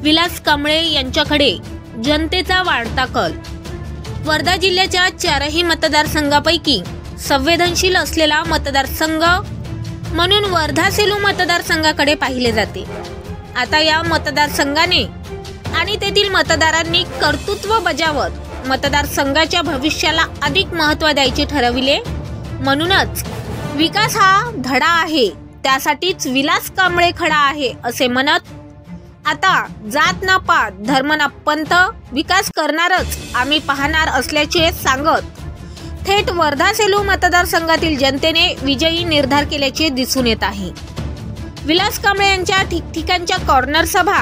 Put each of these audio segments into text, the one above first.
विलास कांबळे यांच्याकडे जनतेचा वाढता कल। वर्धा जिल्ह्याच्या 4ही मतदारसंघापैकी संवेदनशील असलेला मतदारसंघ म्हणून वर्धा सेलू मतदारसंघाकडे पाहिले जाते। आता या मतदारसंघाने आणि तेथील मतदारांनी कर्तृत्व बजावत मतदारसंघाच्या भविष्याला अधिक महत्त्व द्यायचे ठरविले। म्हणूनच विकास हा धडा आहे, त्यासाठीच विलास कांबळे खडा आहे असे म्हणत आता जात ना पात, धर्म ना पंथ, विकास करणारच आम्ही पाहणार असल्याचे सांगत थेट वर्धा सेलू मतदारसंघातील जनतेने विजयी निर्धार केल्याचे दिसून येत आहे। विलास कांबळे यांच्या ठिकठिकाणच्या कॉर्नर सभा,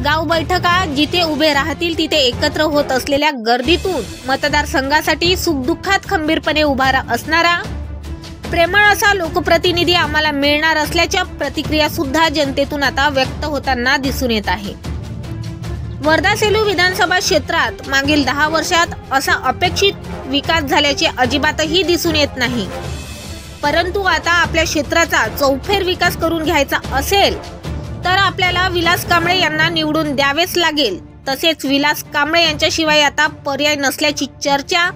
गाव बैठका, जिथे उभे राहतील तिथे एकत्र होत असलेल्या गर्दीतून मतदारसंघासाठी सुखदुःखात खंबीरपणे उभा असणारा प्रेमळ असा लोकप्रतिनिधी आम्हाला मिळणार असल्याच्या प्रतिक्रिया सुद्धा जनतेतून आता व्यक्त होताना दिसून येत आहे। वर्धा सेलू विधानसभा क्षेत्रात मागील 10 वर्षात असा अपेक्षित विकास झाल्याचे अजिबातही दिसून येत नाही। परंतु आता आपल्या क्षेत्राचा चौफेर विकास करून घ्यायचा असेल तर आपल्याला विलास कांबळे यांना निवडून द्यावेच लागेल। तसेच विलास कांबळे यांच्याशिवाय आता पर्याय नसल्याची चर्चा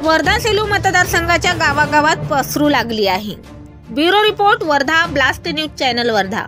वर्धा सेलू मतदारसंघाच्या गावागावात पसरू लागली आहे। Bureau report, Wardha blast news channel Wardha.